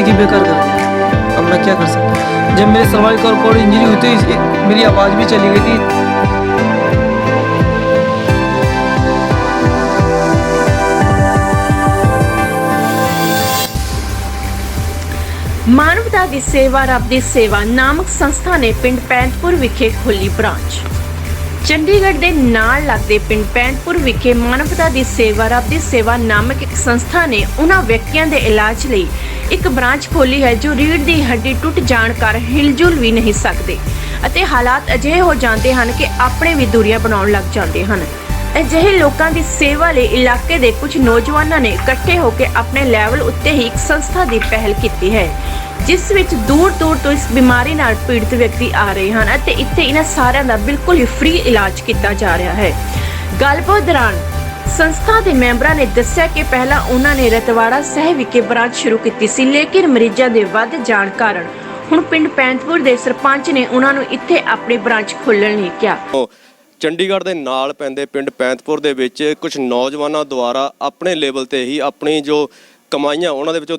ज़िंदगी बेकार कर दिया। अब मैं क्या कर सकता। जब मेरे सर्वाइकल कॉर्ड इंजरी हुई थी, मेरी आवाज़ भी चली गई थी। ਮਾਨਵਤਾ ਦੀ ਸੇਵਾ ਰੱਬ ਦੀ ਸੇਵਾ ਨਾਮਕ ਸੰਸਥਾ ਨੇ ਪਿੰਡ ਪੈਂਤਪੁਰ ਵਿਖੇ ਖੋਲ੍ਹੀ ਬ੍ਰਾਂਚ। ਚੰਡੀਗੜ੍ਹ ਦੇ ਨਾਲ ਲੱਗਦੇ ਪਿੰਡ ਪੈਂਤਪੁਰ ਵਿਖੇ ਮਾਨਵਤਾ ਦੀ ਸੇਵਾ ਰੱਬ ਦੀ ਸੇਵਾ ਨਾਮਕ ਇੱਕ ਸੰਸਥਾ ਨੇ ਉਹਨਾਂ ਵਿਅਕਤੀਆਂ ਦੇ ਇਲਾਜ ਲਈ ਇੱਕ ਬ੍ਰਾਂਚ ਖੋਲ੍ਹੀ ਹੈ ਜੋ ਰੀੜ੍ਹ ਦੀ ਹੱਡੀ ਟੁੱਟ ਜਾਣ ਕਾਰਨ ਹਿਲਜੁਲ ਵੀ ਨਹੀਂ ਸਕਦੇ ਅਤੇ ਹਾਲਾਤ ਅਜਿਹੇ ਹੋ ਜਾਂਦੇ ਹਨ ਕਿ ਆਪਣੇ ਵੀ ਦੂਰੀਆਂ ਬਣਾਉਣ ਲੱਗ ਜਾਂਦੇ ਹਨ। ਅਜਿਹੇ ਲੋਕਾਂ ਦੀ ਸੇਵਾ ਲਈ ਇਲਾਕੇ ਦੇ ਕੁਝ ਨੌਜਵਾਨਾਂ ਨੇ ਇਕੱਠੇ ਹੋ ਕੇ ਆਪਣੇ ਲੈਵਲ ਉੱਤੇ ਹੀ ਇੱਕ ਸੰਸਥਾ ਦੀ ਪਹਿਲ ਕੀਤੀ ਹੈ, ਜਿਸ ਵਿੱਚ ਦੂਰ ਦੂਰ ਤੋਂ ਇਸ ਬਿਮਾਰੀ ਨਾਲ ਪੀੜਤ ਵਿਅਕਤੀ ਆ ਰਹੇ ਹਨ ਅਤੇ ਇੱਥੇ ਇਹਨਾਂ ਸਾਰਿਆਂ ਦਾ ਬਿਲਕੁਲ ਹੀ ਫ੍ਰੀ ਇਲਾਜ ਕੀਤਾ ਜਾ ਰਿਹਾ ਹੈ। ਗੱਲਬਾਤ ਦੌਰਾਨ ਸੰਸਥਾ ਦੇ ਮੈਂਬਰਾਂ ਨੇ ਦੱਸਿਆ ਕਿ ਪਹਿਲਾਂ ਉਹਨਾਂ ਨੇ ਰਤਵਾੜਾ ਸਾਹਿਬ ਵਿਖੇ ਬ੍ਰਾਂਚ ਸ਼ੁਰੂ ਕੀਤੀ ਸੀ, ਲੇਕਿਨ ਮਰੀਜ਼ਾਂ ਦੇ ਵੱਧ ਜਾਣ ਕਾਰਨ ਹੁਣ ਪਿੰਡ ਪੈਂਤਪੁਰ ਦੇ ਸਰਪੰਚ ਨੇ ਉਹਨਾਂ ਨੂੰ ਇੱਥੇ ਆਪਣੀ ਬ੍ਰਾਂਚ ਖੋਲ੍ਹਣ ਲਈ ਕਿਹਾ। ਚੰਡੀਗੜ੍ਹ ਦੇ ਨਾਲ ਪੈਂਦੇ ਪਿੰਡ ਪੈਂਤਪੁਰ ਦੇ ਵਿੱਚ ਕੁਝ ਨੌਜਵਾਨਾਂ ਦੁਆਰਾ ਆਪਣੇ ਲੈਵਲ ਤੇ ਹੀ ਆਪਣੀ ਜੋ ਕਮਾਈਆਂ ਉਹਨਾਂ ਦੇ ਵਿੱਚੋਂ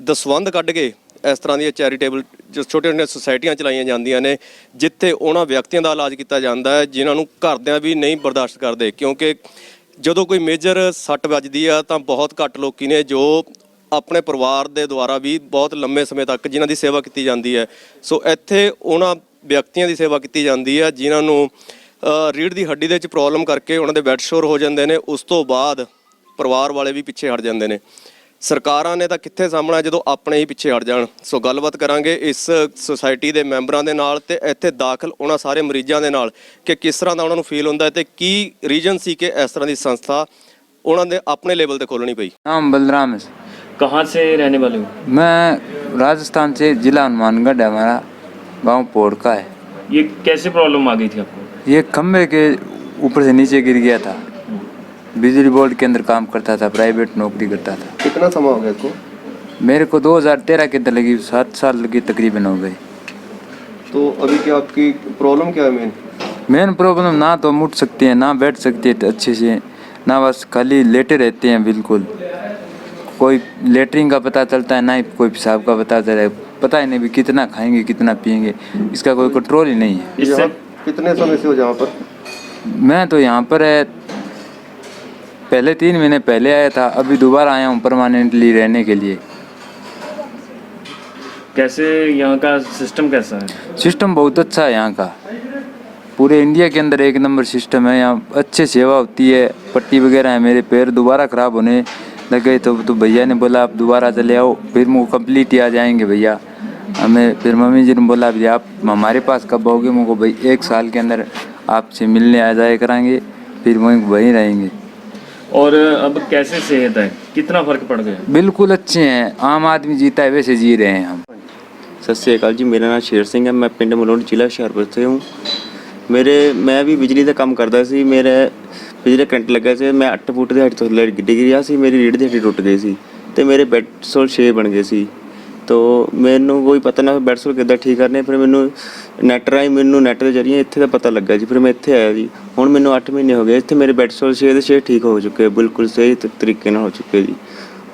ਦਸਵੰਧ ਕੱਢ ਕੇ ਇਸ ਤਰ੍ਹਾਂ ਦੀਆਂ ਚੈਰੀਟੇਬਲ ਜੋ ਛੋਟੀਆਂ-ਛੋਟੀਆਂ ਸੁਸਾਇਟੀਆਂ ਚਲਾਈਆਂ ਜਾਂਦੀਆਂ ਨੇ, ਜਿੱਥੇ ਉਹਨਾਂ ਵਿਅਕਤੀਆਂ ਦਾ ਇਲਾਜ ਕੀਤਾ ਜਾਂਦਾ ਹੈ ਜਿਨ੍ਹਾਂ ਨੂੰ ਘਰਦਿਆਂ ਵੀ ਨਹੀਂ ਬਰਦਾਸ਼ਤ ਕਰਦੇ, ਕਿਉਂਕਿ ਜਦੋਂ ਕੋਈ ਮੇਜਰ ਸੱਟ ਵੱਜਦੀ ਆ ਤਾਂ ਬਹੁਤ ਘੱਟ ਲੋਕੀ ਨੇ ਜੋ ਆਪਣੇ ਪਰਿਵਾਰ ਦੇ ਦੁਆਰਾ ਵੀ ਬਹੁਤ ਲੰਮੇ ਸਮੇਂ ਤੱਕ ਜਿਨ੍ਹਾਂ ਦੀ ਸੇਵਾ ਕੀਤੀ ਜਾਂਦੀ ਹੈ। ਸੋ ਇੱਥੇ ਉਹਨਾਂ ਵਿਅਕਤੀਆਂ ਦੀ ਸੇਵਾ ਕੀਤੀ ਜਾਂਦੀ ਹੈ ਜਿਨ੍ਹਾਂ ਨੂੰ ਰੀੜ੍ਹ ਦੀ ਹੱਡੀ ਦੇ ਵਿੱਚ ਪ੍ਰੋਬਲਮ ਕਰਕੇ ਉਹਨਾਂ ਦੇ ਬੈੱਡ ਸ਼ੋਰ ਹੋ ਜਾਂਦੇ ਨੇ। ਉਸ ਤੋਂ ਬਾਅਦ ਪਰਿਵਾਰ ਵਾਲੇ ਵੀ ਪਿੱਛੇ ਹਟ ਜਾਂਦੇ ਨੇ। ਸਰਕਾਰਾਂ ਨੇ ਤਾਂ ਕਿੱਥੇ ਸਾਹਮਣਾ ਜਦੋਂ ਆਪਣੇ ਹੀ ਪਿੱਛੇ ਹਟ ਜਾਣ। ਸੋ ਗੱਲਬਾਤ ਕਰਾਂਗੇ ਇਸ ਸੁਸਾਇਟੀ ਦੇ ਮੈਂਬਰਾਂ ਦੇ ਨਾਲ ਤੇ ਇੱਥੇ ਦਾਖਲ ਉਹਨਾਂ ਸਾਰੇ ਮਰੀਜ਼ਾਂ ਦੇ ਨਾਲ ਕਿ ਕਿਸ ਤਰ੍ਹਾਂ ਦਾ ਉਹਨਾਂ ਨੂੰ ਫੀਲ ਹੁੰਦਾ ਤੇ ਕੀ ਰੀਜ਼ਨ ਸੀ ਕਿ ਇਸ ਤਰ੍ਹਾਂ ਦੀ ਸੰਸਥਾ ਉਹਨਾਂ ਦੇ ਆਪਣੇ ਲੈਵਲ ਤੇ ਖੋਲਣੀ ਪਈ। नाम बलराम है। कहाँ से रहने वाले हो? मैं राजस्थान से, जिला हनुमानगढ़ है हमारा, गांव पोड़ का है। ये कैसे प्रॉब्लम आ गई थी आपको? ये खम्भे के ऊपर से नीचे गिर गया था। बिजली बोर्ड के अंदर काम करता था, प्राइवेट नौकरी करता था। कितना समय हो गया इसको? मेरे को 2013 के अंदर लगी, 7 साल लगी तकरीबन हो गई। तो अभी क्या आपकी प्रॉब्लम क्या है? मेन प्रॉब्लम ना तो मुड़ सकती है ना बैठ सकती है अच्छे से, ना बस खाली लेटे रहते हैं बिल्कुल। कोई लेटरिन का पता चलता है ना ही कोई पेशाब का पता चलता है, पता ही नहीं भी कितना खाएंगे कितना पिएंगे, इसका कोई कंट्रोल ही नहीं है। यहाँ कितने समय से हो जहाँ पर? मैं तो यहाँ पर है पहले 3 महीने पहले आया था, अभी दोबारा आया हूँ परमानेंटली रहने के लिए। कैसे यहाँ का सिस्टम कैसा है? सिस्टम बहुत अच्छा है यहाँ का, पूरे इंडिया के अंदर एक नंबर सिस्टम है। यहाँ अच्छी सेवा होती है। पट्टी वगैरह है, मेरे पैर दोबारा ख़राब होने लगे तो भैया ने बोला आप दोबारा चले आओ, फिर मुझको कम्प्लीट ही आ जाएंगे भैया हमें। फिर मम्मी जी ने बोला भैया आप हमारे पास कब आओगे? मुझको भाई 1 साल के अंदर आपसे मिलने आ जाया कराएंगे, फिर वहीं रहेंगे। और अब कैसे सेहत है, कितना फ़र्क पड़ गया? बिल्कुल अच्छे हैं, आम आदमी जीता है वैसे जी रहे हैं हम। सत श्री अकाल जी, मेरा नाम शेर सिंह है, मैं पिंड मलोट जिला हुशियारपुर से हूँ। मैं भी बिजली का काम करता सी, मेरे बिजली करंट लगा से, मैं 8 फुट ਦੀ ਹੱਡੀ ਤੋਂ ਡਿੱਗ ਗਿਆ ਸੀ, ਮੇਰੀ ਰੀੜ੍ਹ ਦੀ ਹੱਡੀ ਟੁੱਟ ਗਈ ਸੀ ਤੇ ਮੇਰੇ ਬੈੱਡ ਸੋਲ 6 ਬਣ ਗਏ ਸੀ। ਤੋ ਮੈਨੂੰ ਕੋਈ ਪਤਾ ਨਾ ਬੈੱਡ ਸੋਲ ਕਿੱਦਾਂ ਠੀਕ ਕਰਨੇ, ਫਿਰ ਮੈਨੂੰ ਨੈੱਟ ਰਾਹੀਂ ਮੈਨੂੰ ਨੈੱਟ ਦੇ ਜ਼ਰੀਏ ਇੱਥੇ ਦਾ ਪਤਾ ਲੱਗਾ ਜੀ। ਫਿਰ ਮੈਂ ਇੱਥੇ ਆਇਆ ਜੀ, ਹੁਣ ਮੈਨੂੰ 8 ਮਹੀਨੇ ਹੋ ਗਏ ਇੱਥੇ, ਮੇਰੇ ਬੈੱਡ ਸੋਲ 6 ਦੇ 6 ਠੀਕ ਹੋ ਚੁੱਕੇ, ਬਿਲਕੁਲ ਸਹੀ ਤਰੀਕੇ ਨਾਲ ਹੋ ਚੁੱਕੇ ਜੀ।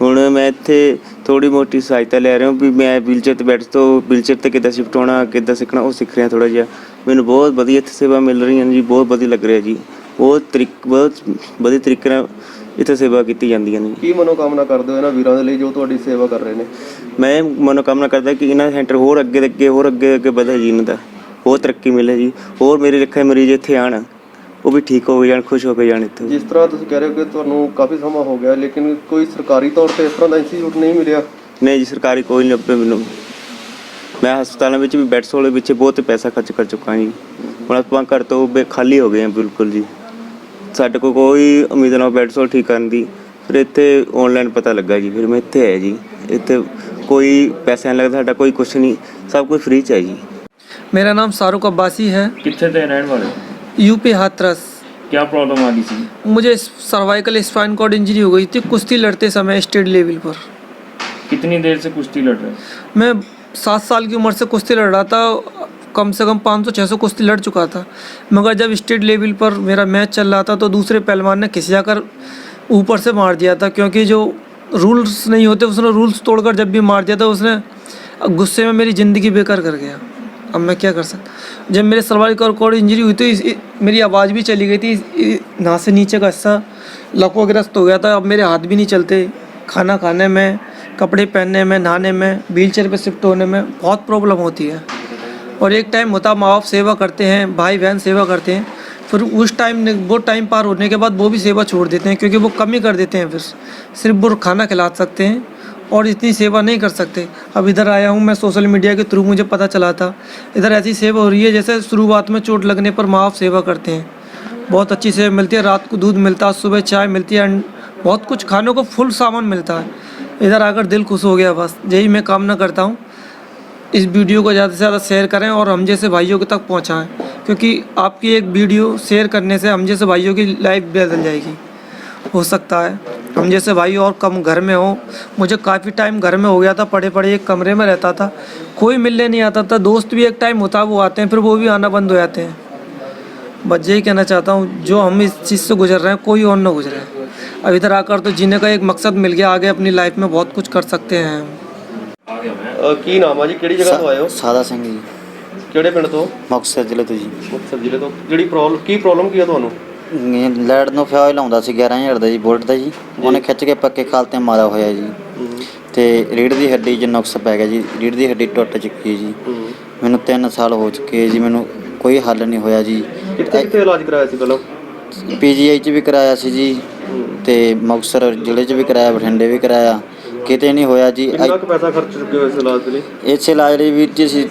ਹੁਣ ਮੈਂ ਇੱਥੇ ਥੋੜ੍ਹੀ ਮੋਟੀ ਸਹਾਇਤਾ ਲੈ ਰਿਹਾ ਵੀ ਮੈਂ ਵੀਲਚੇਅਰ 'ਤੇ ਬੈੱਡ ਤੋਂ ਵੀਲਚੇਅਰ 'ਤੇ ਕਿੱਦਾਂ ਸ਼ਿਫਟ ਹੋਣਾ ਕਿੱਦਾਂ ਸਿੱਖਣਾ ਉਹ ਸਿੱਖ ਰਿਹਾ ਥੋੜ੍ਹਾ ਜਿਹਾ। ਮੈਨੂੰ ਬਹੁਤ ਵਧੀਆ ਇੱਥੇ ਸੇਵਾ ਮਿਲ ਰਹੀ ਹੈ ਜੀ, ਬਹੁਤ ਵਧੀਆ ਲੱਗ ਰਿਹਾ ਜੀ। ਬਹੁਤ ਵਧੀਆ ਤਰੀਕੇ ਨਾਲ ਇੱਥੇ ਸੇਵਾ ਕੀਤੀ ਜਾਂਦੀਆਂ ਨੇ। ਕੀ ਮਨੋਕਾਮਨਾ ਕਰਦੇ ਹੋ ਇਹਨਾਂ ਵੀਰਾਂ ਦੇ ਲਈ ਜੋ ਤੁਹਾਡੀ ਸੇਵਾ ਕਰ ਰਹੇ ਨੇ? ਮੈਂ ਮਨੋਕਾਮਨਾ ਕਰਦਾ ਕਿ ਇਹਨਾਂ ਸੈਂਟਰ ਹੋਰ ਅੱਗੇ ਅੱਗੇ ਵਧੇ ਜੀ, ਇਹਨਾਂ ਦਾ ਹੋਰ ਤਰੱਕੀ ਮਿਲੇ ਜੀ, ਹੋਰ ਮੇਰੇ ਰੱਖੇ ਮਰੀਜ਼ ਇੱਥੇ ਆਉਣ, ਉਹ ਵੀ ਠੀਕ ਹੋ ਜਾਣ, ਖੁਸ਼ ਹੋ ਕੇ ਜਾਣ ਇੱਥੇ। ਜਿਸ ਤਰ੍ਹਾਂ ਤੁਸੀਂ ਕਹਿ ਰਹੇ ਹੋ ਕਿ ਤੁਹਾਨੂੰ ਕਾਫੀ ਸਮਾਂ ਹੋ ਗਿਆ, ਲੇਕਿਨ ਕੋਈ ਸਰਕਾਰੀ ਤੌਰ ਤੇ ਇਸ ਤਰ੍ਹਾਂ ਦਾ ਇੰਸਟੀਚਿਊਟ ਨਹੀਂ ਮਿਲਿਆ? ਨਹੀਂ ਜੀ, ਸਰਕਾਰੀ ਕੋਈ ਨਹੀਂ ਲੱਭੇ ਮੈਨੂੰ। ਮੈਂ ਹਸਪਤਾਲਾਂ ਵਿੱਚ ਵੀ ਬੈੱਡ ਸੋਲ ਵਿੱਚ ਬਹੁਤ ਪੈਸਾ ਖਰਚ ਕਰ ਚੁੱਕਾ ਜੀ। ਹੁਣ ਆਪਾਂ ਘਰ ਤੋਂ ਖਾਲੀ ਹੋ ਗਏ ਹਾਂ ਬਿਲਕੁਲ ਜੀ, ਸਾਡੇ ਕੋਲ ਕੋਈ ਉਮੀਦ ਨਾ ਬੈੱਡ ਸੋਲ ਠੀਕ ਕਰਨ ਦੀ। ਫਿਰ ਇੱਥੇ ਔਨਲਾਈਨ ਪਤਾ ਲੱਗਾ ਜੀ, ਫਿਰ ਮੈਂ ਇੱਥੇ ਆਇਆ ਜੀ। ਇੱਥੇ ਕੋਈ ਪੈਸਾ ਨਹੀਂ ਲੱਗਦਾ ਸਾਡਾ, ਕੋਈ ਕੁਛ ਨਹੀਂ, ਸਭ ਕੁਝ फ्री 'ਚ ਹੈ ਜੀ। मेरा नाम शाहरुख अब्बासी है, कितने थे रहने वाले? यूपी हाथरस। क्या प्रॉब्लम आ गई थी? मुझे सर्वाइकल स्पाइन कॉर्ड इंजरी हो गई थी कुश्ती लड़ते समय स्टेट लेवल पर। कितनी देर से कुश्ती लड़ रहे? मैं 7 साल की उम्र से कुश्ती लड़ रहा था, कम से कम 500-600 कुश्ती लड़ चुका था। मगर जब स्टेट लेवल पर मेरा मैच चल रहा था तो दूसरे पहलवान ने खिसिया कर ऊपर से मार दिया था, क्योंकि जो रूल्स नहीं होते, उसने रूल्स तोड़कर जब भी मार दिया था उसने, गुस्से में मेरी ज़िंदगी बेकार कर गया। अब मैं क्या कर सकता। जब मेरे सर्वाइकल कॉर्ड इंजरी हुई तो मेरी आवाज़ भी चली गई थी, नाक से नीचे का हिस्सा लकवाग्रस्त हो गया था। अब मेरे हाथ भी नहीं चलते, खाना खाने में, कपड़े पहनने में, नहाने में, व्हीलचेयर पे शिफ्ट होने में बहुत प्रॉब्लम होती है। और एक टाइम होता माँ बाप सेवा करते हैं, भाई बहन सेवा करते हैं, फिर उस टाइम वो टाइम पार होने के बाद वो भी सेवा छोड़ देते हैं, क्योंकि वो कम ही कर देते हैं। फिर सिर्फ वो खाना खिला सकते हैं और इतनी सेवा नहीं कर सकते। अब इधर आया हूँ मैं, सोशल मीडिया के थ्रू मुझे पता चला था इधर ऐसी सेवा हो रही है जैसे शुरुआत में चोट लगने पर माँ बाप सेवा करते हैं। बहुत अच्छी सेवा मिलती है, रात को दूध मिलता है, सुबह चाय मिलती है, बहुत कुछ खाने को फुल सामान मिलता है। इधर आकर दिल खुश हो गया। बस यही मैं कामना करता हूँ, इस वीडियो को ज़्यादा से ज़्यादा शेयर करें और हम जैसे भाइयों के तक पहुँचाएँ, क्योंकि आपकी एक वीडियो शेयर करने से हम जैसे भाइयों की लाइफ बदल जाएगी। हो सकता है हम जैसे भाई और कम घर में हो। मुझे काफ़ी टाइम घर में हो गया था, पड़े पड़े एक कमरे में रहता था, कोई मिलने नहीं आता था। दोस्त भी एक टाइम होता वो आते हैं, फिर वो भी आना बंद हो जाते हैं। बस यही कहना चाहता हूँ, जो हम इस चीज़ से गुजर रहे हैं कोई और ना गुजरे। अब इधर आकर तो जीने का एक मकसद मिल गया, आगे अपनी लाइफ में बहुत कुछ कर सकते हैं हम। ਕੀ ਨਾਮ ਆ ਜੀ, ਕਿਹੜੀ ਜਗ੍ਹਾ ਤੋਂ ਆਏ ਹੋ? ਸਾਦਾ ਸਿੰਘ ਜੀ, ਕਿਹੜੇ ਪਿੰਡ ਤੋਂ? ਮੁਕਤਸਰ ਜ਼ਿਲ੍ਹੇ ਤੋਂ ਜੀ। ਮੁਕਤਸਰ ਜ਼ਿਲ੍ਹੇ ਤੋਂ। ਜਿਹੜੀ ਪ੍ਰੋਬਲਮ ਕੀ ਆ ਤੁਹਾਨੂੰ? ਲੈਟ ਨੂੰ ਫਿਆ ਲਾਉਂਦਾ ਸੀ 11,000 ਦਾ ਜੀ, ਬੁਲਟ ਦਾ ਜੀ। ਉਹਨੇ ਖਿੱਚ ਕੇ ਪੱਕੇ ਖਾਲ ਤੇ ਮਾਰਿਆ ਹੋਇਆ ਜੀ, ਤੇ ਰੀੜ੍ਹ ਦੀ ਹੱਡੀ 'ਚ ਨੁਕਸ ਪੈ ਗਿਆ ਜੀ, ਰੀੜ੍ਹ ਦੀ ਹੱਡੀ ਟੁੱਟ ਚੁੱਕੀ ਜੀ। ਮੈਨੂੰ 3 ਸਾਲ ਹੋ ਚੁੱਕੇ ਜੀ, ਮੈਨੂੰ ਕੋਈ ਹੱਲ ਨਹੀਂ ਹੋਇਆ ਜੀ। ਕਿੱਥੇ ਇਲਾਜ ਕਰਾਇਆ ਸੀ ਪਹਿਲਾਂ? PGI 'ਚ ਵੀ ਕਰਾਇਆ ਸੀ ਜੀ, ਤੇ ਮੁਕਤਸਰ ਜ਼ਿਲ੍ਹੇ 'ਚ ਵੀ ਕਰਾਇਆ, ਬਠਿੰਡੇ ਵੀ ਕਰਾਇਆ, ਕਿਤੇ ਨਹੀਂ ਹੋਇਆ ਜੀ। ਕਿੰਨਾ ਕੁ ਪੈਸਾ ਖਰਚ ਚੁੱਕੇ ਹੋ ਇਸ ਇਲਾਜ ਦੇ ਲਈ? ਇਸ ਇਲਾਜ ਲਈ ਵੀਰ ਜੀ ਅਸੀਂ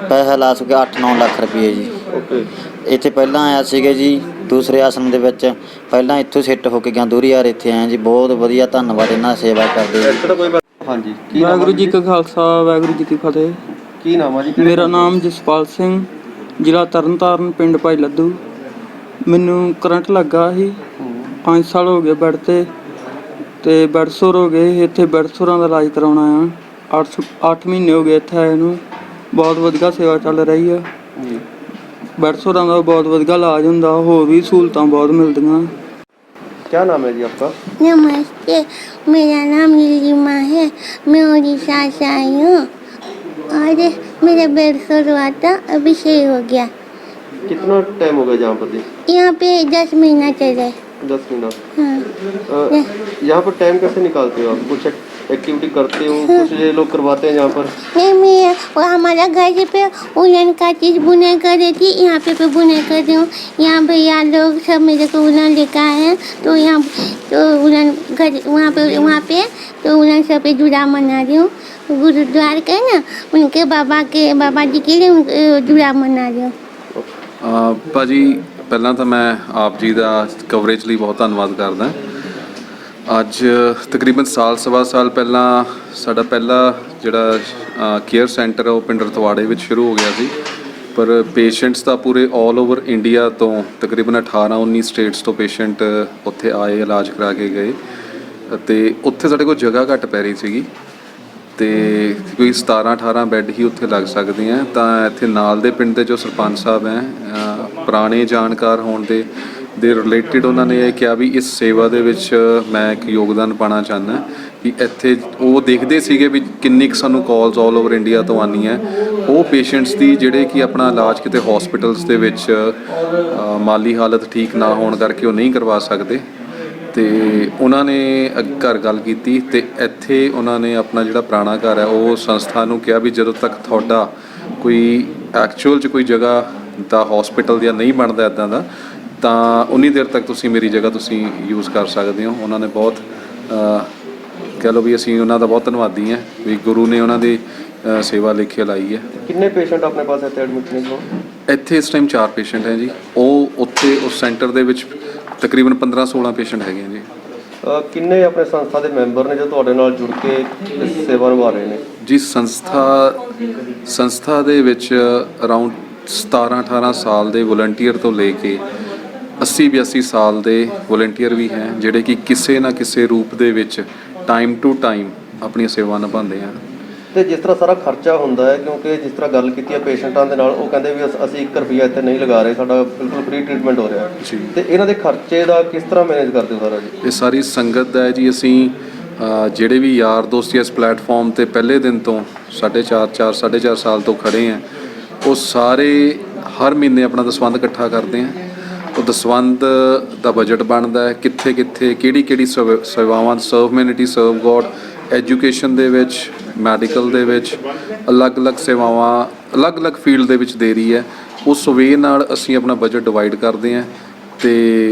ਪੈਸਾ ਲਾ ਚੁੱਕੇ 8-9 ਲੱਖ ਰੁਪਏ ਜੀ। ਓਕੇ। ਇੱਥੇ ਪਹਿਲਾਂ ਆਇਆ ਸੀਗੇ ਜੀ ਦੂਸਰੇ ਆਸਰਮ ਦੇ ਵਿੱਚ, ਪਹਿਲਾਂ ਇੱਥੋਂ ਸੈੱਟ ਹੋ ਕੇ ਗਿਆ ਦੂਰੀਆਰ ਇੱਥੇ ਆਇਆ ਜੀ। ਬਹੁਤ ਵਧੀਆ, ਧੰਨਵਾਦ ਇਹਨਾਂ ਸੇਵਾ ਕਰਦੇ ਜੀ। ਇੱਥੇ ਤਾਂ ਕੋਈ ਹਾਂਜੀ। ਵਾਹਿਗੁਰੂ ਜੀ ਕਾ ਖਾਲਸਾ, ਵਾਹਿਗੁਰੂ ਜੀ ਕੀ ਫਤਿਹ। ਕੀ ਨਾਮ ਆ ਜੀ? ਮੇਰਾ ਨਾਮ ਜਸਪਾਲ ਸਿੰਘ, ਜ਼ਿਲ੍ਹਾ ਤਰਨਤਾਰਨ, ਪਿੰਡ ਭਾਈ ਲੱਦੂ। ਮੈਨੂੰ ਕਰੰਟ ਲੱਗਾ ਸੀ, 5 ਸਾਲ ਹੋ ਗਏ ਬੈੱਡ ਤੇ ਬੈੱਡ ਸੋਰ ਹੋ ਗਏ। ਇੱਥੇ ਬੈੱਡ ਸੋਰਾਂ ਦਾ ਇਲਾਜ ਕਰਾਉਣਾ ਆ। 8 ਮਹੀਨੇ ਹੋ ਗਏ ਇੱਥੇ ਆਏ ਨੂੰ। ਬਹੁਤ ਵਧੀਆ ਸੇਵਾ ਚੱਲ ਰਹੀ ਆ। ਬੈੱਡ ਸੋਰਾਂ ਦਾ ਬਹੁਤ ਵਧੀਆ ਇਲਾਜ ਹੁੰਦਾ, ਹੋਰ ਵੀ ਸਹੂਲਤਾਂ ਬਹੁਤ ਮਿਲਦੀਆਂ। क्या नाम है जी आपका? नमस्ते, मेरा नाम नीलिमा है, मैं उड़ीसा से आई हूँ और मेरा बेड सर हुआ था, अभी सही हो गया। कितना टाइम हो गया यहाँ पर जी? यहाँ पे 10 महीना चले। 10 महीना। हाँ। यहाँ पर टाइम कैसे निकालते हो आप? कुछ एक्टिविटी करते हो? कुछ ये लोग करवाते हैं यहाँ पर? नहीं, मैं वो हमारा घर पे उलन का चीज़ बुनाई कर रही थी, यहाँ पे बुनाई कर रही हूँ। यहाँ भैया लोग सब मेरे को उलन लेकर आए हैं, तो यहाँ तो उलन घर वहाँ पे तो उलन सब पे जुड़ा मना रही हूँ। गुरुद्वार का है ना, उनके बाबा जी के लिए जुड़ा मना रही हूँ। ਭਾਜੀ ਪਹਿਲਾਂ ਤਾਂ ਮੈਂ ਆਪ ਜੀ ਦਾ ਕਵਰੇਜ ਲਈ ਬਹੁਤ ਧੰਨਵਾਦ ਕਰਦਾ। ਅੱਜ ਤਕਰੀਬਨ ਸਵਾ ਸਾਲ ਪਹਿਲਾਂ ਸਾਡਾ ਪਹਿਲਾ ਜਿਹੜਾ ਕੇਅਰ ਸੈਂਟਰ ਉਹ ਪਿੰਡ ਰਤਵਾੜੇ ਵਿੱਚ ਸ਼ੁਰੂ ਹੋ ਗਿਆ ਸੀ, ਪਰ ਪੇਸ਼ੈਂਟਸ ਤਾਂ ਪੂਰੇ ਆਲ ਓਵਰ ਇੰਡੀਆ ਤੋਂ ਤਕਰੀਬਨ 18-19 ਸਟੇਟਸ ਤੋਂ ਪੇਸ਼ੈਂਟ ਉੱਥੇ ਆਏ, ਇਲਾਜ ਕਰਾ ਕੇ ਗਏ। ਅਤੇ ਉੱਥੇ ਸਾਡੇ ਕੋਲ ਜਗ੍ਹਾ ਘੱਟ ਪੈ ਰਹੀ ਸੀਗੀ, ਅਤੇ ਕੋਈ 17-18 ਬੈੱਡ ਹੀ ਉੱਥੇ ਲੱਗ ਸਕਦੇ ਆ। ਤਾਂ ਇੱਥੇ ਨਾਲ ਦੇ ਪਿੰਡ ਦੇ ਜੋ ਸਰਪੰਚ ਸਾਹਿਬ ਹੈ, ਪੁਰਾਣੇ ਜਾਣਕਾਰ ਹੋਣ ਦੇ ਰਿਲੇਟਿਡ, ਉਹਨਾਂ ਨੇ ਇਹ ਕਿਹਾ ਵੀ ਇਸ ਸੇਵਾ ਦੇ ਵਿੱਚ ਮੈਂ ਇੱਕ ਯੋਗਦਾਨ ਪਾਉਣਾ ਚਾਹੁੰਦਾ। ਵੀ ਇੱਥੇ ਉਹ ਦੇਖਦੇ ਸੀਗੇ ਵੀ ਕਿੰਨੀ ਕੁ ਸਾਨੂੰ ਕਾਲਸ ਆਲ ਓਵਰ ਇੰਡੀਆ ਤੋਂ ਆਉਂਦੀਆਂ ਉਹ ਪੇਸ਼ੈਂਟਸ ਦੀ, ਜਿਹੜੇ ਕਿ ਆਪਣਾ ਇਲਾਜ ਕਿਤੇ ਹੌਸਪੀਟਲਸ ਦੇ ਵਿੱਚ ਮਾਲੀ ਹਾਲਤ ਠੀਕ ਨਾ ਹੋਣ ਕਰਕੇ ਉਹ ਨਹੀਂ ਕਰਵਾ ਸਕਦੇ। ਅਤੇ ਉਹਨਾਂ ਨੇ ਘਰ ਗੱਲ ਕੀਤੀ, ਅਤੇ ਇੱਥੇ ਉਹਨਾਂ ਨੇ ਆਪਣਾ ਜਿਹੜਾ ਪੁਰਾਣਾ ਘਰ ਹੈ ਉਹ ਸੰਸਥਾ ਨੂੰ ਕਿਹਾ ਵੀ ਜਦੋਂ ਤੱਕ ਤੁਹਾਡਾ ਕੋਈ ਐਕਚੁਅਲ 'ਚ ਕੋਈ ਜਗ੍ਹਾ ਦਾ ਹੌਸਪੀਟਲ ਜਾਂ ਨਹੀਂ ਬਣਦਾ ਇੱਦਾਂ ਦਾ, ਤਾਂ ਉਨੀ ਦੇਰ ਤੱਕ ਤੁਸੀਂ ਮੇਰੀ ਜਗ੍ਹਾ ਤੁਸੀਂ ਯੂਜ਼ ਕਰ ਸਕਦੇ ਹੋ। ਉਹਨਾਂ ਨੇ ਬਹੁਤ ਕਹਿ ਲਓ ਵੀ ਅਸੀਂ ਉਹਨਾਂ ਦਾ ਬਹੁਤ ਧੰਨਵਾਦੀ ਹਾਂ ਵੀ ਗੁਰੂ ਨੇ ਉਹਨਾਂ ਦੀ ਸੇਵਾ ਲਿਖੇ ਲਾਈ ਹੈ। ਕਿੰਨੇ ਪੇਸ਼ੈਂਟ ਆਪਣੇ ਪਾਸ ਇੱਥੇ ਐਡਮਿਟ ਨੇ? ਇੱਥੇ ਇਸ ਟਾਈਮ 4 ਪੇਸ਼ੈਂਟ ਹੈ ਜੀ। ਉਹ ਉੱਥੇ ਉਸ ਸੈਂਟਰ ਦੇ ਵਿੱਚ ਤਕਰੀਬਨ 15-16 ਪੇਸ਼ੈਂਟ ਹੈਗੇ ਜੀ। ਕਿੰਨੇ ਆਪਣੇ ਸੰਸਥਾ ਦੇ ਮੈਂਬਰ ਨੇ ਜੋ ਤੁਹਾਡੇ ਨਾਲ ਜੁੜ ਕੇ ਇਸ ਸੇਵਾ ਨਿਭਾ ਰਹੇ ਨੇ ਜੀ? ਸੰਸਥਾ ਦੇ ਵਿੱਚ ਅਰਾਊਂਡ 17-18 ਸਾਲ ਦੇ ਵਲੰਟੀਅਰ ਤੋਂ ਲੈ ਕੇ 80-82 ਸਾਲ ਦੇ ਵਲੰਟੀਅਰ ਵੀ ਹੈ, ਜਿਹੜੇ ਕਿ ਕਿਸੇ ਨਾ ਕਿਸੇ ਰੂਪ ਦੇ ਵਿੱਚ ਟਾਈਮ ਟੂ ਟਾਈਮ ਆਪਣੀਆਂ ਸੇਵਾ ਨਿਭਾਉਂਦੇ ਹਨ। ਤੇ ਜਿਸ ਤਰ੍ਹਾਂ ਸਾਰਾ ਖਰਚਾ ਹੁੰਦਾ ਹੈ, ਕਿਉਂਕਿ ਜਿਸ ਤਰ੍ਹਾਂ ਗੱਲ ਕੀਤੀ ਹੈ ਪੇਸ਼ੈਂਟਾਂ ਦੇ ਨਾਲ, ਉਹ ਕਹਿੰਦੇ ਵੀ ਅਸੀਂ 1 ਰੁਪਈਆ ਇੱਥੇ ਨਹੀਂ ਲਗਾ ਰਹੇ, ਸਾਡਾ ਬਿਲਕੁਲ ਫ੍ਰੀ ਟ੍ਰੀਟਮੈਂਟ ਹੋ ਰਿਹਾ ਜੀ। ਤੇ ਇਹਨਾਂ ਦੇ ਖਰਚੇ ਦਾ ਕਿਸ ਤਰ੍ਹਾਂ ਮੈਨੇਜ ਕਰਦੇ ਹੋ ਸਾਰਾ ਜੀ? ਇਹ ਸਾਰੀ ਸੰਗਤ ਦਾ ਹੈ ਜੀ। ਅਸੀਂ ਜਿਹੜੇ ਵੀ ਯਾਰ ਦੋਸਤ ਇਸ ਪਲੇਟਫਾਰਮ ਤੇ ਪਹਿਲੇ ਦਿਨ ਤੋਂ 4.5 ਸਾਲ ਤੋਂ ਖੜੇ ਆ, ਉਹ ਸਾਰੇ ਹਰ ਮਹੀਨੇ ਆਪਣਾ ਦਸਵੰਧ ਇਕੱਠਾ ਕਰਦੇ ਆ। ਉਹ ਦਸਵੰਧ ਦਾ ਬਜਟ ਬਣਦਾ ਹੈ, ਕਿੱਥੇ ਕਿੱਥੇ ਕਿਹੜੀ ਸੇਵਾਵਾਂ, ਸਰਵ ਹਿਊਮੈਨਿਟੀ, ਸਰਵ ਗੋਡ, ਐਜੂਕੇਸ਼ਨ ਦੇ ਵਿੱਚ, ਮੈਡੀਕਲ ਦੇ ਵਿੱਚ, ਅਲੱਗ-ਅਲੱਗ ਸੇਵਾਵਾਂ ਅਲੱਗ-ਅਲੱਗ ਫੀਲਡ ਦੇ ਵਿੱਚ ਦੇ ਰਹੀ ਹੈ। ਉਸ ਵੇ ਨਾਲ ਅਸੀਂ ਆਪਣਾ ਬਜਟ ਡਿਵਾਈਡ ਕਰਦੇ ਹਾਂ ਅਤੇ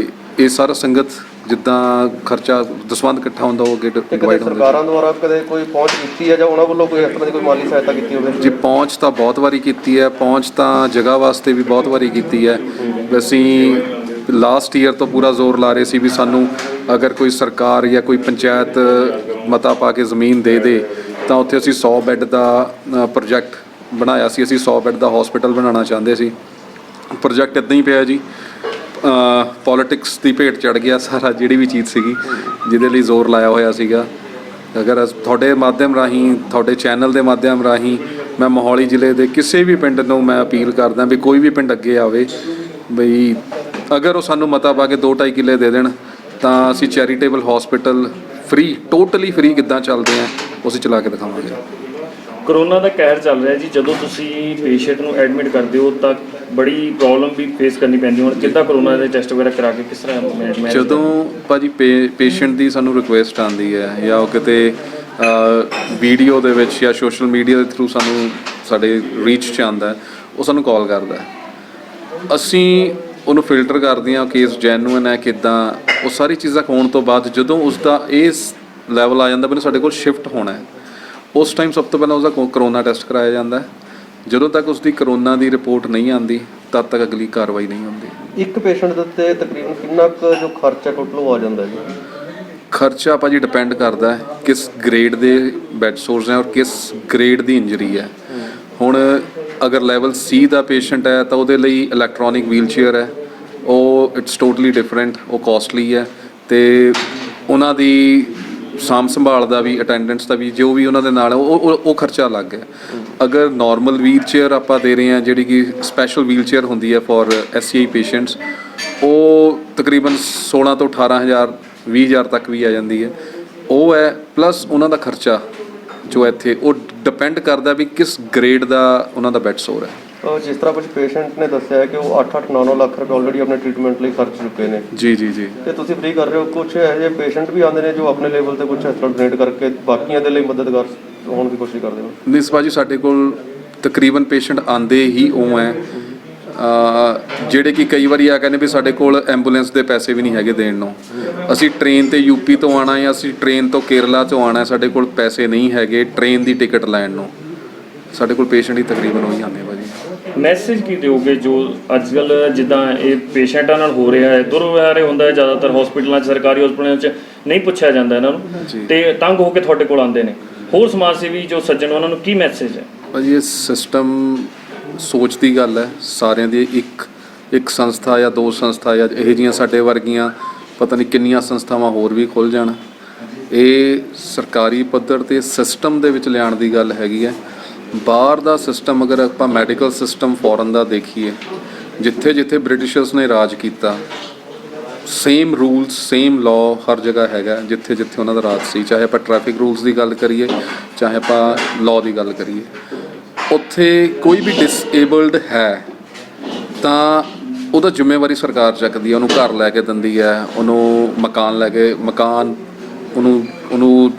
ਇਹ ਸਾਰਾ ਸੰਗਤ ਜਿੱਦਾਂ ਖਰਚਾ ਦਸਵੰਧ ਇਕੱਠਾ ਹੁੰਦਾ ਉਹ ਅੱਗੇ ਡਿਵਾਈਡ ਹੁੰਦਾ। ਸਰਕਾਰਾਂ ਦੁਆਰਾ ਕਦੇ ਕੋਈ ਪਹੁੰਚ ਕੀਤੀ ਹੈ ਜਾਂ ਉਹਨਾਂ ਵੱਲੋਂ ਕੋਈ ਇਸ ਤਰ੍ਹਾਂ ਦੀ ਕੋਈ ਮਾਲੀ ਸਹਾਇਤਾ ਕੀਤੀ ਹੋਵੇ? ਜੀ ਪਹੁੰਚ ਤਾਂ ਬਹੁਤ ਵਾਰੀ ਕੀਤੀ ਹੈ, ਪਹੁੰਚ ਤਾਂ ਜਗ੍ਹਾ ਵਾਸਤੇ ਵੀ ਬਹੁਤ ਵਾਰੀ ਕੀਤੀ ਹੈ। ਅਸੀਂ ਲਾਸਟ ਈਅਰ ਤੋਂ ਪੂਰਾ ਜ਼ੋਰ ਲਾ ਰਹੇ ਸੀ ਵੀ ਸਾਨੂੰ ਅਗਰ ਕੋਈ ਸਰਕਾਰ ਜਾਂ ਕੋਈ ਪੰਚਾਇਤ ਮਤਾ ਪਾ ਕੇ ਜ਼ਮੀਨ ਦੇ ਦੇ ਤਾਂ ਉੱਥੇ ਅਸੀਂ 100 ਬੈੱਡ ਦਾ ਪ੍ਰੋਜੈਕਟ ਬਣਾਇਆ ਸੀ। ਅਸੀਂ 100 ਬੈੱਡ ਦਾ ਹਸਪੀਟਲ ਬਣਾਉਣਾ ਚਾਹੁੰਦੇ ਸੀ। ਪ੍ਰੋਜੈਕਟ ਇੱਦਾਂ ਹੀ ਪਿਆ ਜੀ, ਪੋਲੀਟਿਕਸ ਦੀ ਭੇਟ ਚੜ੍ਹ ਗਿਆ ਸਾਰਾ, ਜਿਹੜੀ ਵੀ ਚੀਜ਼ ਸੀਗੀ ਜਿਹਦੇ ਲਈ ਜ਼ੋਰ ਲਾਇਆ ਹੋਇਆ ਸੀਗਾ। ਅਗਰ ਤੁਹਾਡੇ ਮਾਧਿਅਮ ਰਾਹੀਂ, ਤੁਹਾਡੇ ਚੈਨਲ ਦੇ ਮਾਧਿਅਮ ਰਾਹੀਂ ਮੈਂ ਮੋਹਾਲੀ ਜ਼ਿਲ੍ਹੇ ਦੇ ਕਿਸੇ ਵੀ ਪਿੰਡ ਨੂੰ ਮੈਂ ਅਪੀਲ ਕਰਦਾ ਵੀ ਕੋਈ ਵੀ ਪਿੰਡ ਅੱਗੇ ਆਵੇ, ਬਈ ਅਗਰ ਉਹ ਸਾਨੂੰ ਮਤਾ ਪਾ ਕੇ 2-2.5 ਕਿੱਲੇ ਦੇ ਦੇਣ ਤਾਂ ਅਸੀਂ charitable hospital free, totally free ਕਿੱਦਾਂ ਚੱਲਦੇ ਆ ਉਹ ਅਸੀਂ ਚਲਾ ਕੇ ਦਿਖਾਵਾਂਗੇ। ਕਰੋਨਾ ਦਾ ਕਹਿਰ ਚੱਲ ਰਿਹਾ ਜੀ, ਜਦੋਂ ਤੁਸੀਂ ਪੇਸ਼ੈਂਟ ਨੂੰ ਐਡਮਿਟ ਕਰਦੇ ਹੋ ਤਾਂ ਬੜੀ ਪ੍ਰੋਬਲਮ ਵੀ ਫੇਸ ਕਰਨੀ ਪੈਂਦੀ। ਹੁਣ ਕਿੱਦਾਂ ਕਰੋਨਾ ਦੇ ਟੈਸਟ ਵਗੈਰਾ ਕਰਾ ਕੇ ਕਿਸ ਤਰ੍ਹਾਂ ਜਦੋਂ ਭਾਜੀ ਪੇਸ਼ੈਂਟ ਦੀ ਸਾਨੂੰ ਰਿਕੁਐਸਟ ਆਉਂਦੀ ਹੈ ਜਾਂ ਉਹ ਕਿਤੇ ਵੀਡੀਓ ਦੇ ਵਿੱਚ ਜਾਂ ਸੋਸ਼ਲ ਮੀਡੀਆ ਦੇ ਥਰੂ ਸਾਨੂੰ ਸਾਡੇ ਰੀਚ 'ਚ ਆਉਂਦਾ, ਉਹ ਸਾਨੂੰ ਕਾਲ ਕਰਦਾ, ਅਸੀਂ ਉਹਨੂੰ ਫਿਲਟਰ ਕਰਦੇ ਹਾਂ ਕੇਸ ਜੈਨੂਇਨ ਹੈ ਕਿੱਦਾਂ, ਉਹ ਸਾਰੀ ਚੀਜ਼ਾਂ ਹੋਣ ਤੋਂ ਬਾਅਦ ਜਦੋਂ ਉਸਦਾ ਇਸ ਲੈਵਲ ਆ ਜਾਂਦਾ ਮੈਨੂੰ ਸਾਡੇ ਕੋਲ ਸ਼ਿਫਟ ਹੋਣਾ ਹੈ, ਉਸ ਟਾਈਮ ਸਭ ਤੋਂ ਪਹਿਲਾਂ ਉਸਦਾ ਕਰੋਨਾ ਟੈਸਟ ਕਰਾਇਆ ਜਾਂਦਾ। ਜਦੋਂ ਤੱਕ ਉਸਦੀ ਕਰੋਨਾ ਦੀ ਰਿਪੋਰਟ ਨਹੀਂ ਆਉਂਦੀ ਤਦ ਤੱਕ ਅਗਲੀ ਕਾਰਵਾਈ ਨਹੀਂ ਹੁੰਦੀ। ਇੱਕ ਪੇਸ਼ੈਂਟ ਦੇ ਉੱਤੇ ਤਕਰੀਬਨ ਕਿੰਨਾ ਕੁ ਜੋ ਖਰਚਾ ਟੋਟਲ ਆ ਜਾਂਦਾ ਜੀ? ਖਰਚਾ ਭਾਜੀ ਡਿਪੈਂਡ ਕਰਦਾ ਹੈ ਕਿਸ ਗ੍ਰੇਡ ਦੇ ਬੈੱਡ ਸੋਰਸ ਹੈ ਔਰ ਕਿਸ ਗ੍ਰੇਡ ਦੀ ਇੰਜਰੀ ਹੈ। ਹੁਣ ਅਗਰ ਲੈਵਲ C ਦਾ ਪੇਸ਼ੈਂਟ ਹੈ ਤਾਂ ਉਹਦੇ ਲਈ ਇਲੈਕਟ੍ਰੋਨਿਕ ਵੀਲ ਚੇਅਰ ਹੈ, ਉਹ ਇਟਸ ਟੋਟਲੀ ਡਿਫਰੈਂਟ, ਉਹ ਕੋਸਟਲੀ ਹੈ ਅਤੇ ਉਹਨਾਂ ਦੀ ਸਾਂਭ ਸੰਭਾਲ ਦਾ ਵੀ, ਅਟੈਂਡੈਂਟਸ ਦਾ ਵੀ, ਜੋ ਵੀ ਉਹਨਾਂ ਦੇ ਨਾਲ ਉਹ ਖਰਚਾ ਅਲੱਗ ਹੈ। ਅਗਰ ਨਾਰਮਲ ਵੀਲ ਚੇਅਰ ਆਪਾਂ ਦੇ ਰਹੇ ਹਾਂ ਜਿਹੜੀ ਕਿ ਸਪੈਸ਼ਲ ਵੀਲ ਚੇਅਰ ਹੁੰਦੀ ਹੈ ਫॉर SCI ਪੇਸ਼ੈਂਟਸ, ਉਹ ਤਕਰੀਬਨ 16 ਤੋਂ 18,000 20,000 ਤੱਕ ਵੀ ਆ ਜਾਂਦੀ ਹੈ। ਉਹ ਹੈ ਪਲੱਸ ਉਹਨਾਂ ਦਾ ਖਰਚਾ ਜੋ ਇੱਥੇ ਉਹ ਡਿਪੈਂਡ ਕਰਦਾ ਵੀ ਕਿਸ ਗ੍ਰੇਡ ਦਾ ਉਹਨਾਂ ਦਾ ਬੈੱਡ ਸੋਰ ਹੈ। ਜਿਸ ਤਰ੍ਹਾਂ ਕੁਝ ਪੇਸ਼ੈਂਟ ਨੇ ਦੱਸਿਆ ਹੈ ਕਿ ਉਹ 8-8 9-9 ਲੱਖ ਰੁਪਏ ਆਲਰੇਡੀ ਆਪਣੇ ਟ੍ਰੀਟਮੈਂਟ ਲਈ ਖਰਚ ਚੁੱਕੇ ਨੇ। ਜੀ ਤੇ ਤੁਸੀਂ ਫ੍ਰੀ ਕਰ ਰਹੇ ਹੋ। ਕੁਝ ਇਹੋ ਜਿਹੇ ਪੇਸ਼ੈਂਟ ਵੀ ਆਉਂਦੇ ਨੇ ਜੋ ਆਪਣੇ ਲੈਵਲ ਤੇ ਕੁਝ ਇਸ ਤਰ੍ਹਾਂ ਡੋਨੇਟ ਕਰਕੇ ਬਾਕੀਆਂ ਦੇ ਲਈ ਮਦਦਗਾਰ ਹੋਣ ਦੀ ਕੋਸ਼ਿਸ਼ ਕਰਦੇ ਨੇ। ਨਹੀਂ ਭਾਜੀ, ਸਾਡੇ ਕੋਲ ਤਕਰੀਬਨ ਪੇਸ਼ੈਂਟ ਆਉਂਦੇ ਹੀ ਉਹ ਹੈ ਜਿਹੜੇ ਕਿ ਕਈ ਵਾਰੀ ਆ ਕਹਿੰਦੇ ਵੀ ਸਾਡੇ ਕੋਲ ਐਂਬੂਲੈਂਸ ਦੇ ਪੈਸੇ ਵੀ ਨਹੀਂ ਹੈਗੇ ਦੇਣ ਨੂੰ, ਅਸੀਂ ਟ੍ਰੇਨ ਤੇ UP ਤੋਂ ਆਉਣਾ ਜਾਂ ਅਸੀਂ ਟ੍ਰੇਨ ਤੋਂ ਕੇਰਲਾ ਤੋਂ ਆਉਣਾ, ਸਾਡੇ ਕੋਲ ਪੈਸੇ ਨਹੀਂ ਹੈਗੇ ਟ੍ਰੇਨ ਦੀ ਟਿਕਟ ਲੈਣ ਨੂੰ। ਸਾਡੇ ਕੋਲ ਪੇਸ਼ੈਂਟ ਹੀ ਤਕਰੀਬਨ ਉਹੀ ਆਉਂਦੇ ਭਾਜੀ। ਮੈਸੇਜ ਕੀ ਦਿਓਗੇ ਜੋ ਅੱਜ ਕੱਲ੍ਹ ਜਿੱਦਾਂ ਇਹ ਪੇਸ਼ੈਂਟਾਂ ਨਾਲ ਹੋ ਰਿਹਾ ਹੈ, ਦੁਰਵਿਵਹਾਰ ਹੁੰਦਾ ਹੈ ਜ਼ਿਆਦਾਤਰ ਹਸਪੀਟਲਾਂ 'ਚ, ਸਰਕਾਰੀ ਹਸਪਤਾਲਾਂ 'ਚ ਨਹੀਂ ਪੁੱਛਿਆ ਜਾਂਦਾ ਇਹਨਾਂ ਨੂੰ ਤੇ ਤੰਗ ਹੋ ਕੇ ਤੁਹਾਡੇ ਕੋਲ ਆਉਂਦੇ ਨੇ, ਹੋਰ ਸਮਾਜ ਸੇਵੀ ਜੋ ਸੱਜਣ ਉਹਨਾਂ ਨੂੰ ਕੀ ਮੈਸੇਜ ਹੈ? ਭਾਜੀ ਇਹ ਸਿਸਟਮ ਸੋਚ ਦੀ ਗੱਲ ਹੈ ਸਾਰਿਆਂ ਦੀ। ਇੱਕ ਸੰਸਥਾ ਜਾਂ 2 ਸੰਸਥਾ ਜਾਂ ਇਹੋ ਜਿਹੀਆਂ ਸਾਡੇ ਵਰਗੀਆਂ ਪਤਾ ਨਹੀਂ ਕਿੰਨੀਆਂ ਸੰਸਥਾਵਾਂ ਹੋਰ ਵੀ ਖੁੱਲ੍ਹ ਜਾਣ, ਇਹ ਸਰਕਾਰੀ ਪੱਧਰ 'ਤੇ ਸਿਸਟਮ ਦੇ ਵਿੱਚ ਲਿਆਉਣ ਦੀ ਗੱਲ ਹੈਗੀ ਹੈ। ਬਾਹਰ ਦਾ ਸਿਸਟਮ ਅਗਰ ਆਪਾਂ ਮੈਡੀਕਲ ਸਿਸਟਮ ਫੋਰਨ ਦਾ ਦੇਖੀਏ, ਜਿੱਥੇ ਜਿੱਥੇ ਬ੍ਰਿਟਿਸ਼ਰਸ ਨੇ ਰਾਜ ਕੀਤਾ ਸੇਮ ਰੂਲਸ ਸੇਮ ਲਾਅ ਹਰ ਜਗ੍ਹਾ ਹੈਗਾ ਜਿੱਥੇ ਜਿੱਥੇ ਉਹਨਾਂ ਦਾ ਰਾਜ ਸੀ। ਚਾਹੇ ਆਪਾਂ ਟ੍ਰੈਫਿਕ ਰੂਲਸ ਦੀ ਗੱਲ ਕਰੀਏ, ਚਾਹੇ ਆਪਾਂ ਲਾਅ ਦੀ ਗੱਲ ਕਰੀਏ, ਉੱਥੇ ਕੋਈ ਵੀ ਡਿਸਏਬਲਡ ਹੈ ਤਾਂ ਉਹਦਾ ਜ਼ਿੰਮੇਵਾਰੀ ਸਰਕਾਰ ਚੱਕਦੀ ਹੈ, ਉਹਨੂੰ ਘਰ ਲੈ ਕੇ ਦਿੰਦੀ ਹੈ, ਉਹਨੂੰ ਮਕਾਨ ਲੈ ਕੇ ਉਹਨੂੰ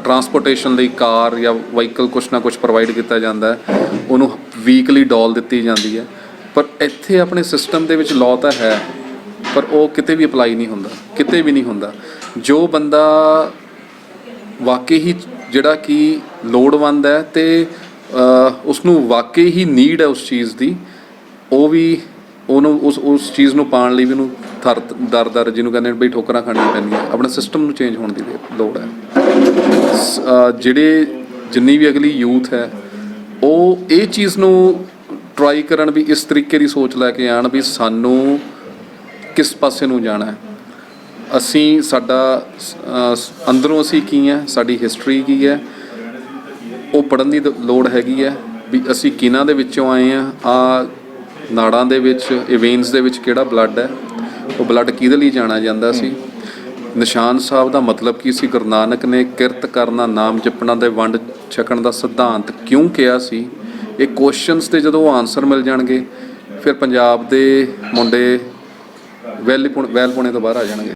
ਟਰਾਂਸਪੋਰਟੇਸ਼ਨ ਲਈ ਕਾਰ ਜਾਂ ਵਹੀਕਲ ਕੁਛ ਨਾ ਕੁਛ ਪ੍ਰੋਵਾਈਡ ਕੀਤਾ ਜਾਂਦਾ ਹੈ, ਉਹਨੂੰ ਵੀਕਲੀ ਡੋਲ ਦਿੱਤੀ ਜਾਂਦੀ ਹੈ। ਪਰ ਇੱਥੇ ਆਪਣੇ ਸਿਸਟਮ ਦੇ ਵਿੱਚ ਲਾਅ ਤਾਂ ਹੈ ਪਰ ਉਹ ਕਿਤੇ ਵੀ ਅਪਲਾਈ ਨਹੀਂ ਹੁੰਦਾ, ਕਿਤੇ ਵੀ ਨਹੀਂ ਹੁੰਦਾ। ਜੋ ਬੰਦਾ ਵਾਕਈ ਹੀ ਜਿਹੜਾ ਕਿ ਲੋੜਵੰਦ ਹੈ ਅਤੇ ਉਸਨੂੰ ਵਾਕਈ ਹੀ ਨੀਡ ਹੈ ਉਸ ਚੀਜ਼ ਦੀ, ਉਹ ਵੀ ਉਹਨੂੰ ਉਸ ਚੀਜ਼ ਨੂੰ ਪਾਉਣ ਲਈ ਵੀ ਉਹਨੂੰ ਦਰ ਜਿਹਨੂੰ ਕਹਿੰਦੇ ਬਈ ਠੋਕਰਾਂ ਖਾਣੀਆਂ ਪੈਂਦੀਆਂ। ਆਪਣੇ ਸਿਸਟਮ ਨੂੰ ਚੇਂਜ ਹੋਣ ਦੀ ਲੋੜ ਹੈ। ਜਿੰਨੀ ਵੀ ਅਗਲੀ ਯੂਥ ਹੈ ਉਹ ਇਹ ਚੀਜ਼ ਨੂੰ ਟਰਾਈ ਕਰਨ ਵੀ ਇਸ ਤਰੀਕੇ ਦੀ ਸੋਚ ਲੈ ਕੇ ਆਉਣ ਵੀ ਸਾਨੂੰ ਕਿਸ ਪਾਸੇ ਨੂੰ ਜਾਣਾ ਹੈ, ਅਸੀਂ ਸਾਡਾ ਅੰਦਰੋਂ ਅਸੀਂ ਕੀ ਹੈ, ਸਾਡੀ ਹਿਸਟਰੀ ਕੀ ਹੈ, ਉਹ ਪੜ੍ਹਨ ਦੀ ਲੋੜ ਹੈਗੀ ਹੈ ਵੀ ਅਸੀਂ ਕਿਹਨਾਂ ਦੇ ਵਿੱਚੋਂ ਆਏ ਹਾਂ, ਆ ਨਾੜਾਂ ਦੇ ਵਿੱਚ, ਵੇਨਸ ਦੇ ਵਿੱਚ ਕਿਹੜਾ ਬਲੱਡ ਹੈ, ਉਹ ਬਲੱਡ ਕਿਹਦੇ ਲਈ ਜਾਣਾ ਜਾਂਦਾ ਸੀ, ਨਿਸ਼ਾਨ ਸਾਹਿਬ ਦਾ ਮਤਲਬ ਕੀ ਸੀ, ਗੁਰੂ ਨਾਨਕ ਨੇ ਕਿਰਤ ਕਰਨਾ, ਨਾਮ ਜਪਣਾ ਤੇ ਵੰਡ ਛਕਣ ਦਾ ਸਿਧਾਂਤ ਕਿਉਂ ਕਿਹਾ ਸੀ, ਇਹ ਕੁਐਸਚਨਸ ਤੇ ਜਦੋਂ ਆਨਸਰ ਮਿਲ ਜਾਣਗੇ ਫਿਰ ਪੰਜਾਬ ਦੇ ਮੁੰਡੇ ਵੈਲ ਪੁਣੇ ਤੋਂ ਬਾਹਰ ਆ ਜਾਣਗੇ।